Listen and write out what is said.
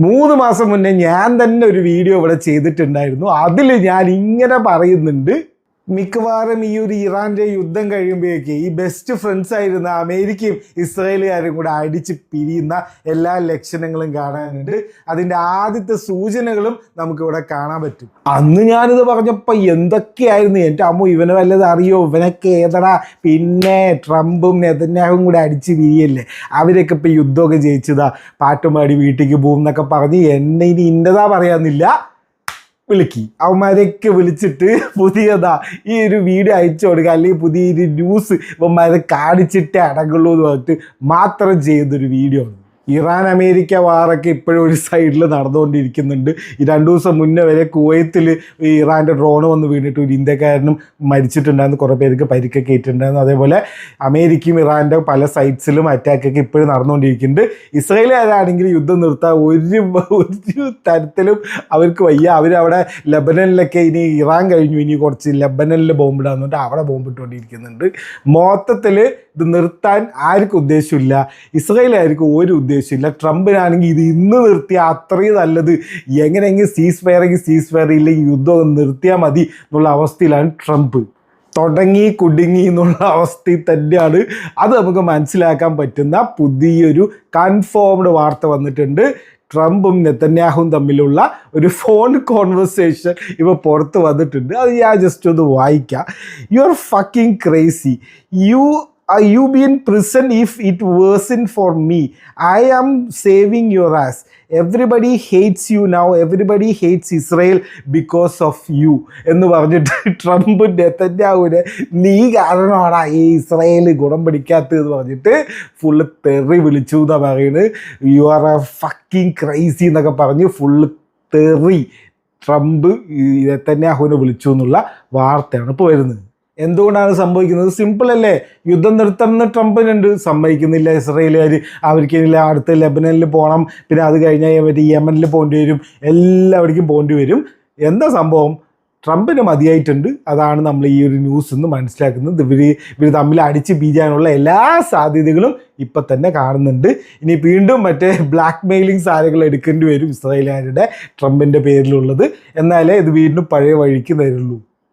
3 മാസം മുന്നേ ഞാൻ തന്നെ ഒരു വീഡിയോ ഇവിടെ ചെയ്തിട്ടുണ്ടായിരുന്നു. അതിൽ ഞാൻ ഇങ്ങനെ പറയുന്നുണ്ട്, മിക്കവാറും ഈ ഒരു ഇറാൻ്റെ യുദ്ധം കഴിയുമ്പോഴേക്ക് ഈ ബെസ്റ്റ് ഫ്രണ്ട്സ് ആയിരുന്ന അമേരിക്കയും ഇസ്രായേലുകാരും കൂടെ അടിച്ച് പിരിയുന്ന എല്ലാ ലക്ഷണങ്ങളും കാണാനുണ്ട്. അതിൻ്റെ ആദ്യത്തെ സൂചനകളും നമുക്കിവിടെ കാണാൻ പറ്റും. അന്ന് ഞാനിത് പറഞ്ഞപ്പോൾ എന്തൊക്കെയായിരുന്നു, എൻ്റെ അമ്മ ഇവനെ വല്ലത് അറിയോ, ഇവനൊക്കെ ഏതടാ, പിന്നെ ട്രംപും നെതന്യാഹുവും കൂടെ അടിച്ച് പിരിയല്ലേ, അവരൊക്കെ ഇപ്പോൾ യുദ്ധമൊക്കെ ജയിച്ചതാ, പാട്ടും പാടി വീട്ടിലേക്ക് പോകും എന്നൊക്കെ പറഞ്ഞ് എന്നെ ഇനി ഇന്നതാ പറയാന്നില്ല വിളിക്കി. അവന്മാരൊക്കെ വിളിച്ചിട്ട് പുതിയതാ ഈ ഒരു വീഡിയോ അയച്ചു കൊടുക്കുക, അല്ലെങ്കിൽ പുതിയൊരു ന്യൂസ് ഇവന്മാരെ കാണിച്ചിട്ടേ അടങ്ങുള്ളൂ എന്ന് പറഞ്ഞിട്ട് മാത്രം ചെയ്തൊരു വീഡിയോ ആണ്. ഇറാൻ അമേരിക്ക വാറൊക്കെ ഇപ്പോഴും ഒരു സൈഡിൽ നടന്നുകൊണ്ടിരിക്കുന്നുണ്ട്. ഈ 2 ദിവസം മുന്നേ വരെ കുവൈത്തിൽ ഇറാൻ്റെ ഡ്രോണ് വന്ന് വീണിട്ട് ഒരു ഇന്ത്യക്കാരനും മരിച്ചിട്ടുണ്ടായിരുന്നു, കുറേ പേർക്ക് പരിക്കൊക്കെ ഏറ്റിട്ടുണ്ടായിരുന്നു. അതേപോലെ അമേരിക്കയും ഇറാൻ്റെ പല സൈറ്റ്സിലും അറ്റാക്കൊക്കെ ഇപ്പോഴും നടന്നുകൊണ്ടിരിക്കുന്നുണ്ട്. ഇസ്രായേലുകാരാണെങ്കിൽ യുദ്ധം നിർത്താൻ ഒരു തരത്തിലും അവർക്ക് വയ്യ. അവരവിടെ ലെബനനിലൊക്കെ ഇനി ഇറാൻ കഴിഞ്ഞു, ഇനി കുറച്ച് ലെബനനിൽ ബോംബിടാന്നുണ്ട്, അവിടെ ബോംബിട്ടുകൊണ്ടിരിക്കുന്നുണ്ട്. മൊത്തത്തിൽ ഇത് നിർത്താൻ ആർക്കും ഉദ്ദേശമില്ല, ഇസ്രായേലായിരിക്കും ഒരു ഉദ്ദേശമില്ല. ട്രംപിനാണെങ്കിൽ ഇത് ഇന്ന് നിർത്തിയാൽ അത്രയും നല്ലത്, എങ്ങനെയെങ്കിലും സീസ് ഫയർ ഇല്ലെങ്കിൽ യുദ്ധം നിർത്തിയാൽ മതി എന്നുള്ള അവസ്ഥയിലാണ് ട്രംപ്. തുടങ്ങി കുടുങ്ങി എന്നുള്ള അവസ്ഥയിൽ തന്നെയാണ്. അത് നമുക്ക് മനസ്സിലാക്കാൻ പറ്റുന്ന പുതിയൊരു കൺഫേംഡ് വാർത്ത വന്നിട്ടുണ്ട്. ട്രംപും നെതന്യാഹുവും തമ്മിലുള്ള ഒരു ഫോൺ കോൺവെർസേഷൻ ഇവ പുറത്ത് വന്നിട്ടുണ്ട്. അത് ഞാൻ ജസ്റ്റ് ഒന്ന് വായിക്കാം. You are fucking crazy, you be in prison if it wasn't for me. I am saving your ass. Everybody hates you now. Everybody hates Israel because of you. എന്ന് പറഞ്ഞിട്ട് Trump നെതന്യാഹുവിനെ നീ കാരണമാടാ ഈ ഇസ്രായേൽ ഗുണം പിടിക്കാത്തതെന്ന് പറഞ്ഞിട്ട് full തെറി വിളിച്ചു എന്നാണ് പറയുന്നത്. You are A fucking crazy എന്നൊക്കെ പറഞ്ഞ് ഫുള്ള് തെറി ട്രംപ് നെതന്യാഹുവിനെ വിളിച്ചു എന്നുള്ള വാർത്തയാണ് ഇപ്പോൾ വരുന്നത്. എന്തുകൊണ്ടാണ് സംഭവിക്കുന്നത്? സിമ്പിൾ അല്ലേ, യുദ്ധം നിർത്തണമെന്ന് ട്രംപിനുണ്ട്, സമ്മതിക്കുന്നില്ല ഇസ്രായേലുകാർ. അവർക്കില്ല അടുത്ത ലെബനനിൽ പോകണം, പിന്നെ അത് കഴിഞ്ഞാൽ മറ്റേ യമനിൽ പോകേണ്ടി വരും, എല്ലാവിടേക്കും പോകേണ്ടി വരും. എന്താ സംഭവം? ട്രംപിന് മതിയായിട്ടുണ്ട്. അതാണ് നമ്മൾ ഈ ഒരു ന്യൂസ് എന്ന് മനസ്സിലാക്കുന്നത്. ഇവർ തമ്മിൽ അടിച്ച് പിരിയാനുള്ള എല്ലാ സാധ്യതകളും ഇപ്പം തന്നെ കാണുന്നുണ്ട്. ഇനി വീണ്ടും മറ്റേ ബ്ലാക്ക് മെയിലിംഗ് സാധനങ്ങൾ എടുക്കേണ്ടി വരും ഇസ്രായേലുകാരുടെ, ട്രംപിൻ്റെ പേരിലുള്ളത്. എന്നാലേ ഇത് വീണ്ടും പഴയ വഴിക്ക് വരുള്ളൂ.